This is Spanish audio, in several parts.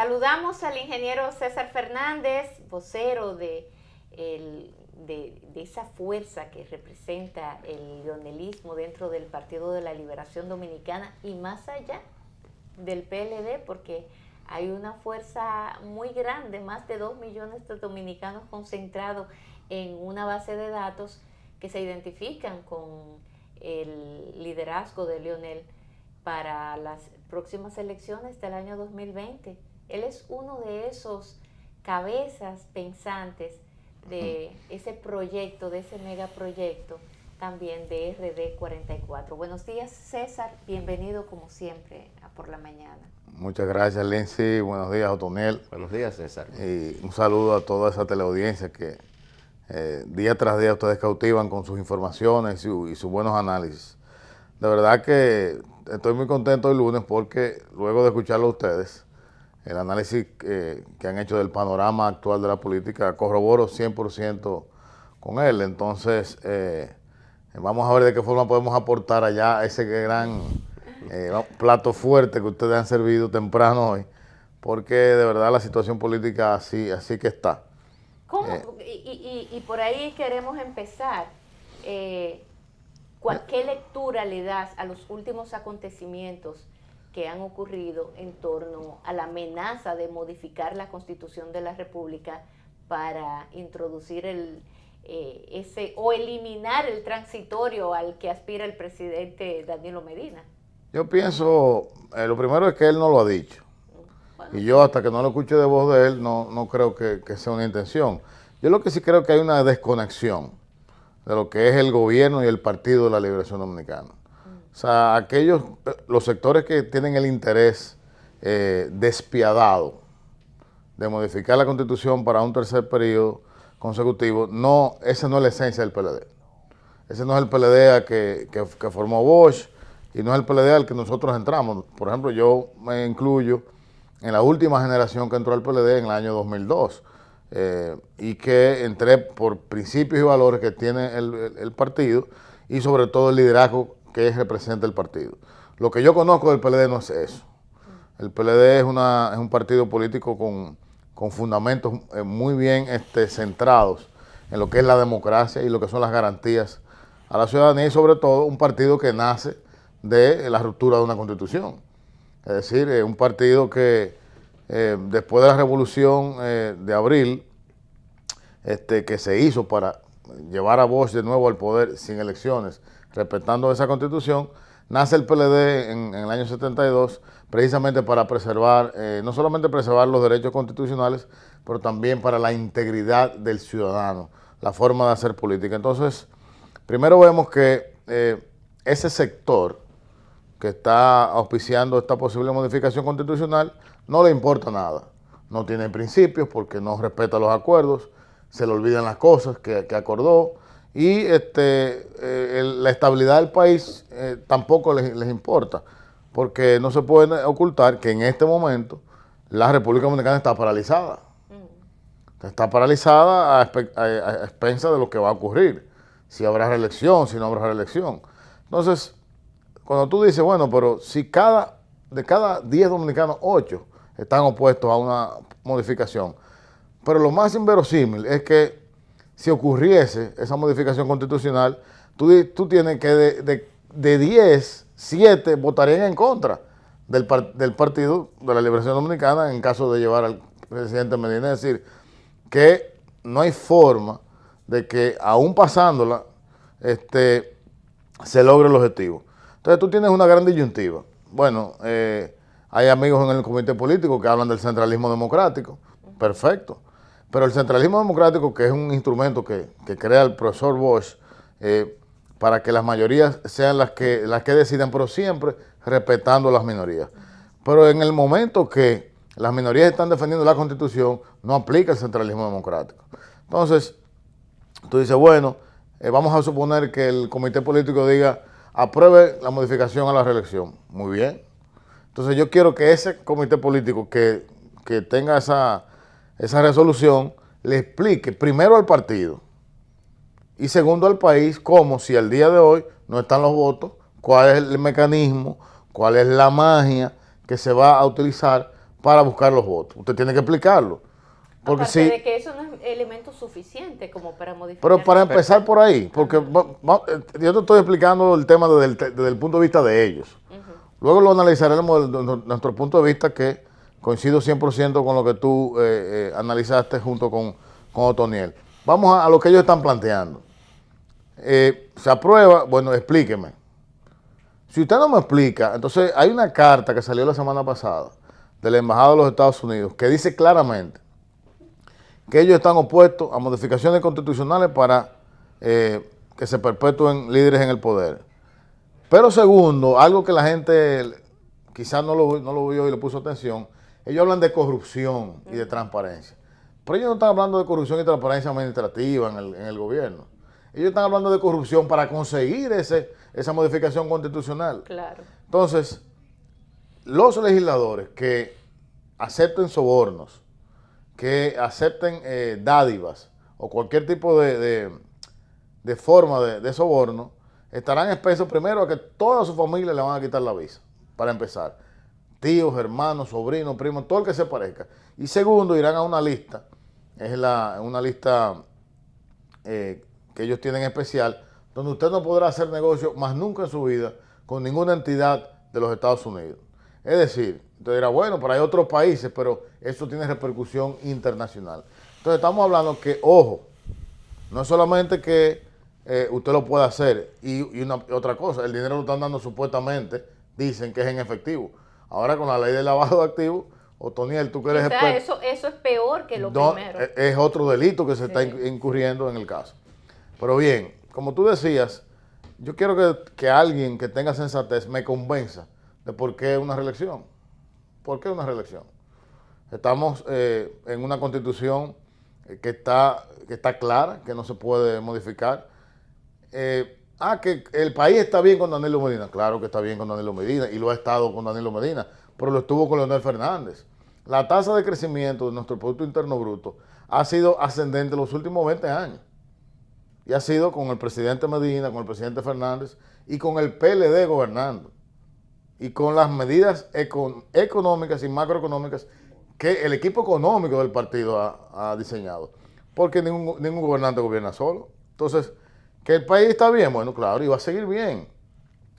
Saludamos al ingeniero César Fernández, vocero de esa fuerza que representa el leonelismo dentro del Partido de la Liberación Dominicana y más allá del PLD, porque hay una fuerza muy grande, más de 2 millones de dominicanos concentrados en una base de datos que se identifican con el liderazgo de Leonel para las próximas elecciones del año 2020. Él es uno de esos cabezas pensantes de ese proyecto, de ese megaproyecto también de RD 44. Buenos días, César, bienvenido como siempre a Por la Mañana. Muchas gracias, Lindsay. Buenos días, Otoniel. Buenos días, César. Y un saludo a toda esa teleaudiencia que día tras día ustedes cautivan con sus informaciones y sus buenos análisis. De verdad que estoy muy contento el lunes porque luego de escucharlo a ustedes, el análisis que han hecho del panorama actual de la política, corroboro 100% con él. Entonces, vamos a ver de qué forma podemos aportar allá ese gran plato fuerte que ustedes han servido temprano hoy, porque de verdad la situación política así que está. ¿Cómo? Y por ahí queremos empezar. ¿Qué lectura le das a los últimos acontecimientos que han ocurrido en torno a la amenaza de modificar la Constitución de la República para introducir o eliminar el transitorio al que aspira el presidente Danilo Medina? Yo pienso, lo primero es que él no lo ha dicho. Bueno, y yo hasta que no lo escuche de voz de él, no creo que sea una intención. Yo lo que sí creo que hay una desconexión de lo que es el gobierno y el Partido de la Liberación Dominicana. O sea, los sectores que tienen el interés despiadado de modificar la Constitución para un tercer periodo consecutivo, esa no es la esencia del PLD. Ese no es el PLD que formó Bosch y no es el PLD al que nosotros entramos. Por ejemplo, yo me incluyo en la última generación que entró al PLD en el año 2002 y que entré por principios y valores que tiene el partido y sobre todo el liderazgo que representa el partido. Lo que yo conozco del PLD no es eso. El PLD es un partido político con fundamentos muy bien centrados en lo que es la democracia y lo que son las garantías a la ciudadanía y sobre todo un partido que nace de la ruptura de una constitución. Es decir, un partido que después de la revolución de abril, que se hizo para llevar a Bosch de nuevo al poder sin elecciones, respetando esa constitución, nace el PLD en el año 72 precisamente para preservar, no solamente preservar los derechos constitucionales, pero también para la integridad del ciudadano, la forma de hacer política. Entonces, primero vemos que ese sector que está auspiciando esta posible modificación constitucional no le importa nada. No tiene principios porque no respeta los acuerdos, se le olvidan las cosas que acordó y la estabilidad del país tampoco les importa, porque no se puede ocultar que en este momento la República Dominicana está paralizada. Está paralizada a expensas de lo que va a ocurrir, si habrá reelección, si no habrá reelección. Entonces, cuando tú dices, bueno, pero si de cada 10 dominicanos, 8 están opuestos a una modificación, pero lo más inverosímil es que si ocurriese esa modificación constitucional, tú tienes que de 10, 7 votarían en contra del Partido de la Liberación Dominicana en caso de llevar al presidente Medina. Es decir, que no hay forma de que aún pasándola se logre el objetivo. Entonces tú tienes una gran disyuntiva. Bueno, hay amigos en el comité político que hablan del centralismo democrático, perfecto. Pero el centralismo democrático, que es un instrumento que crea el profesor Bosch para que las mayorías sean las que decidan, pero siempre respetando las minorías. Pero en el momento que las minorías están defendiendo la Constitución, no aplica el centralismo democrático. Entonces, tú dices, bueno, vamos a suponer que el comité político diga, apruebe la modificación a la reelección. Muy bien. Entonces yo quiero que ese comité político que tenga esa resolución le explique primero al partido y segundo al país cómo, si al día de hoy no están los votos, cuál es el mecanismo, cuál es la magia que se va a utilizar para buscar los votos. Usted tiene que explicarlo. Porque Aparte si, de que eso no es elemento suficiente como para modificar. pero para empezar por ahí, porque yo te estoy explicando el tema desde el punto de vista de ellos. Luego lo analizaremos desde nuestro punto de vista, que coincido 100% con lo que tú analizaste junto con Otoniel. Vamos a lo que ellos están planteando. Se aprueba, bueno, explíqueme. Si usted no me explica, entonces hay una carta que salió la semana pasada de la Embajada de los Estados Unidos que dice claramente que ellos están opuestos a modificaciones constitucionales para que se perpetúen líderes en el poder. Pero segundo, algo que la gente quizás no lo vio y le puso atención, ellos hablan de corrupción y de transparencia. Pero ellos no están hablando de corrupción y transparencia administrativa en el gobierno. Ellos están hablando de corrupción para conseguir esa modificación constitucional. Claro. Entonces, los legisladores que acepten sobornos, que acepten dádivas o cualquier tipo de forma de soborno, estarán expensos primero a que toda su familia le van a quitar la visa, para empezar. Tíos, hermanos, sobrinos, primos, todo el que se parezca. Y segundo, irán a una lista, es una lista que ellos tienen especial, donde usted no podrá hacer negocio más nunca en su vida con ninguna entidad de los Estados Unidos. Es decir, usted dirá, bueno, pero hay otros países, pero eso tiene repercusión internacional. Entonces estamos hablando que, ojo, no es solamente que usted lo pueda hacer, y otra cosa, el dinero lo están dando supuestamente, dicen que es en efectivo. Ahora con la ley de lavado de activos, Otoniel, tú que eres experto, eso es peor que lo primero. Es otro delito que se está incurriendo en el caso. Pero bien, como tú decías, yo quiero que alguien que tenga sensatez me convenza de por qué una reelección. ¿Por qué una reelección? Estamos en una constitución que está clara, que no se puede modificar. Que el país está bien con Danilo Medina. Claro que está bien con Danilo Medina y lo ha estado con Danilo Medina, pero lo estuvo con Leonel Fernández. La tasa de crecimiento de nuestro Producto Interno Bruto ha sido ascendente los últimos 20 años. Y ha sido con el presidente Medina, con el presidente Fernández y con el PLD gobernando. Y con las medidas económicas y macroeconómicas que el equipo económico del partido ha diseñado. Porque ningún gobernante gobierna solo. Entonces, ¿que el país está bien? Bueno, claro, y va a seguir bien.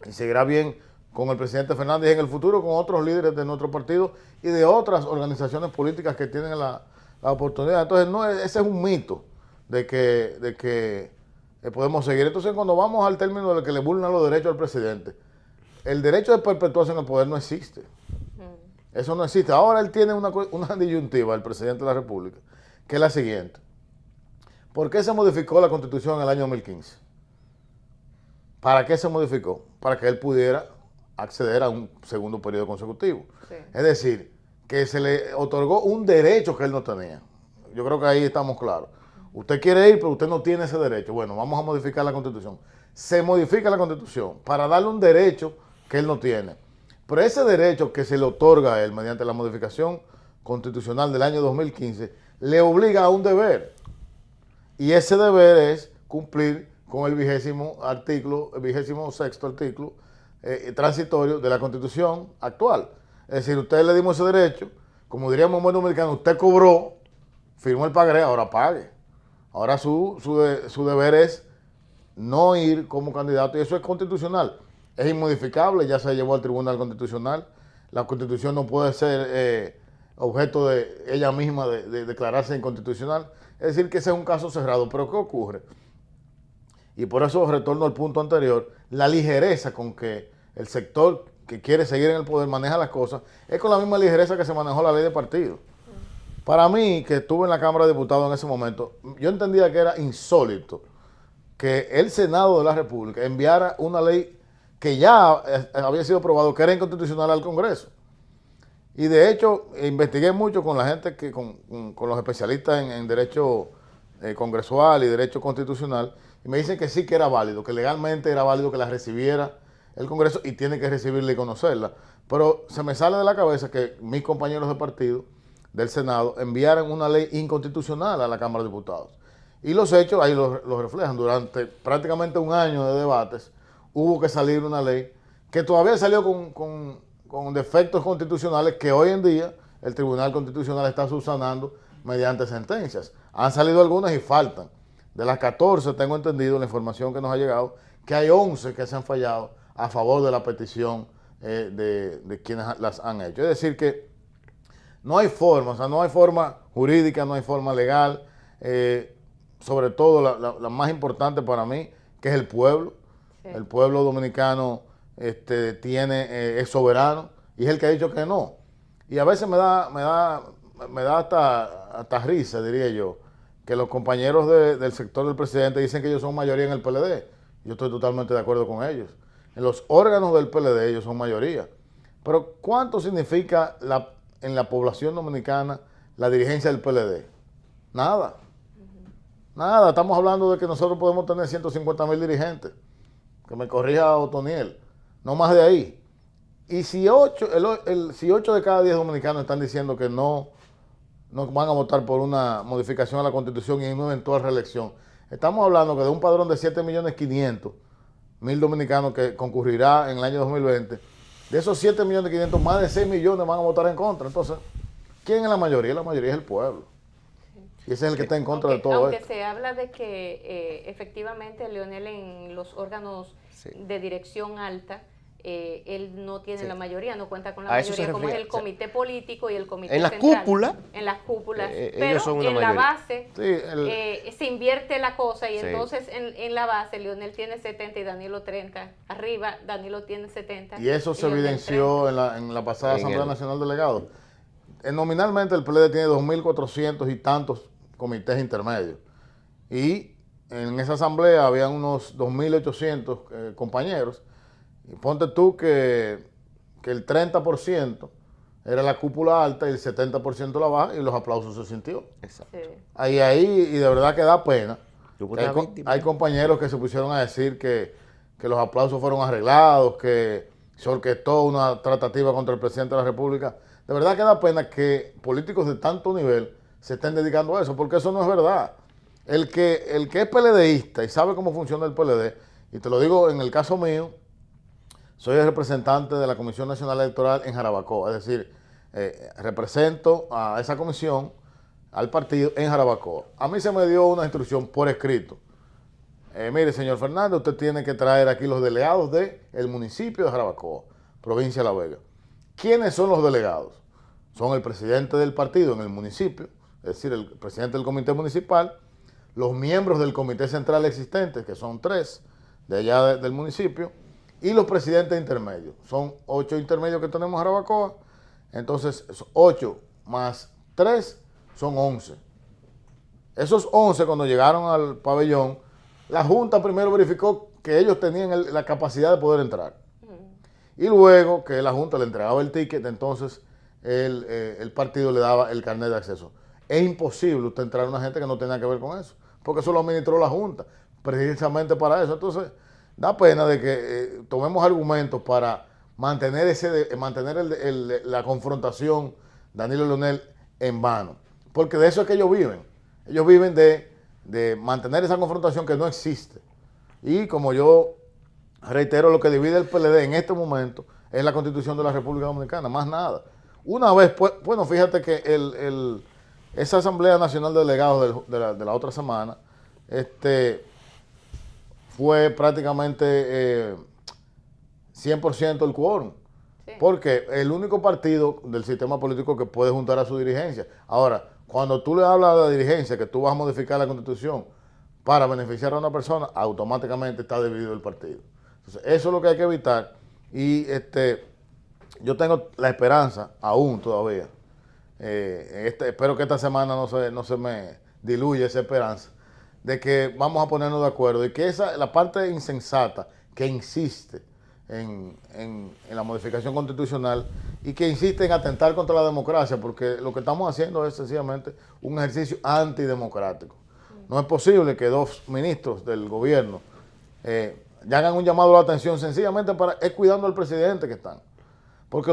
Y seguirá bien con el presidente Fernández y en el futuro con otros líderes de nuestro partido y de otras organizaciones políticas que tienen la oportunidad. Entonces, ese es un mito de que podemos seguir. Entonces, cuando vamos al término de que le vulneran los derechos al presidente, el derecho de perpetuarse en el poder no existe. Eso no existe. Ahora él tiene una disyuntiva, el presidente de la República, que es la siguiente. ¿Por qué se modificó la Constitución en el año 2015? ¿Para qué se modificó? Para que él pudiera acceder a un segundo periodo consecutivo. Sí. Es decir, que se le otorgó un derecho que él no tenía. Yo creo que ahí estamos claros. Usted quiere ir, pero usted no tiene ese derecho. Bueno, vamos a modificar la Constitución. Se modifica la Constitución para darle un derecho que él no tiene. Pero ese derecho que se le otorga a él mediante la modificación constitucional del año 2015 le obliga a un deber. Y ese deber es cumplir con el 26º artículo transitorio de la Constitución actual. Es decir, usted le dimos ese derecho, como diríamos en buen dominicano, usted cobró, firmó el pagaré, ahora pague. Ahora su deber es no ir como candidato, y eso es constitucional. Es inmodificable, ya se llevó al Tribunal Constitucional. La Constitución no puede ser objeto de ella misma de declararse inconstitucional. Es decir, que ese es un caso cerrado. Pero ¿qué ocurre? Y por eso retorno al punto anterior, la ligereza con que el sector que quiere seguir en el poder maneja las cosas es con la misma ligereza que se manejó la ley de partido. Para mí, que estuve en la Cámara de Diputados en ese momento, yo entendía que era insólito que el Senado de la República enviara una ley que ya había sido aprobado, que era inconstitucional al Congreso. Y de hecho, investigué mucho con la gente, con los especialistas en derecho congresual y derecho constitucional, y me dicen que sí que era válido, que legalmente era válido que la recibiera el Congreso y tiene que recibirla y conocerla. Pero se me sale de la cabeza que mis compañeros de partido del Senado enviaran una ley inconstitucional a la Cámara de Diputados. Y los hechos ahí lo reflejan. Durante prácticamente un año de debates hubo que salir una ley que todavía salió con defectos constitucionales que hoy en día el Tribunal Constitucional está subsanando mediante sentencias. Han salido algunas y faltan. De las 14, tengo entendido, la información que nos ha llegado, que hay 11 que se han fallado a favor de la petición de quienes las han hecho. Es decir que no hay forma, o sea, no hay forma jurídica, no hay forma legal, sobre todo la más importante para mí, que es el pueblo. Sí. El pueblo dominicano es soberano y es el que ha dicho que no. Y a veces me da hasta risa, diría yo, que los compañeros del sector del presidente dicen que ellos son mayoría en el PLD. Yo estoy totalmente de acuerdo con ellos. En los órganos del PLD ellos son mayoría. Pero ¿cuánto significa en la población dominicana la dirigencia del PLD? Nada. Nada. Estamos hablando de que nosotros podemos tener 150,000 dirigentes. Que me corrija Otoniel. No más de ahí. Y si 8 de cada 10 dominicanos están diciendo que no van a votar por una modificación a la Constitución y en una eventual reelección, estamos hablando que de un padrón de 7.500.000 dominicanos que concurrirá en el año 2020, de esos 7.500.000, más de 6 millones van a votar en contra. Entonces, ¿quién es la mayoría? La mayoría es el pueblo. Y ese es el que está en contra de todo esto. Aunque se habla de que efectivamente Leonel en los órganos de dirección alta, él no tiene la mayoría, no cuenta con la mayoría, como es el comité político y el comité en central. En las cúpulas, pero ellos son una en mayoría. La base se invierte la cosa y entonces en la base Leonel tiene 70 y Danilo 30. Arriba Danilo tiene 70. Y eso se evidenció en la pasada Asamblea Nacional de Delegados. Nominalmente el PLD tiene 2.400 y tantos comités intermedios. Y en esa asamblea habían unos 2.800 compañeros. Y ponte tú que el 30% era la cúpula alta y el 70% la baja, y los aplausos se sintió. Exacto. Sí. Y de verdad que da pena. Hay compañeros que se pusieron a decir que los aplausos fueron arreglados, que se orquestó una tratativa contra el presidente de la República. De verdad que da pena que políticos de tanto nivel se estén dedicando a eso, porque eso no es verdad. El que es PLDista y sabe cómo funciona el PLD, y te lo digo en el caso mío, soy el representante de la Comisión Nacional Electoral en Jarabacoa, es decir, represento a esa comisión, al partido en Jarabacoa. A mí se me dio una instrucción por escrito. Mire, señor Fernández, usted tiene que traer aquí los delegados del municipio de Jarabacoa, provincia de La Vega. ¿Quiénes son los delegados? Son el presidente del partido en el municipio, es decir, el presidente del comité municipal, los miembros del comité central existente, que son 3 de allá del municipio, y los presidentes intermedios. Son 8 intermedios que tenemos en Jarabacoa. Entonces, 8 más 3 son 11. Esos 11, cuando llegaron al pabellón, la Junta primero verificó que ellos tenían la capacidad de poder entrar. Y luego que la Junta le entregaba el ticket, entonces el partido le daba el carnet de acceso. Es imposible usted entrar a una gente que no tenga que ver con eso, porque eso lo administró la Junta, precisamente para eso. Entonces, da pena de que tomemos argumentos para mantener la confrontación Danilo y Leonel en vano. Porque de eso es que ellos viven. Ellos viven de mantener esa confrontación que no existe. Y como yo reitero, lo que divide el PLD en este momento es la Constitución de la República Dominicana, más nada. Una vez, bueno, fíjate que esa Asamblea Nacional de Delegados de la otra semana, fue prácticamente 100% el quórum. Sí. Porque el único partido del sistema político que puede juntar a su dirigencia. Ahora, cuando tú le hablas a la dirigencia que tú vas a modificar la Constitución para beneficiar a una persona, automáticamente está dividido el partido. Entonces, eso es lo que hay que evitar. Y yo tengo la esperanza, aún todavía, espero que esta semana no se me diluya esa esperanza, de que vamos a ponernos de acuerdo y que la parte insensata que insiste en la modificación constitucional y que insiste en atentar contra la democracia, porque lo que estamos haciendo es sencillamente un ejercicio antidemocrático. No es posible que 2 ministros del gobierno hagan un llamado a la atención sencillamente para cuidando al presidente que están. Porque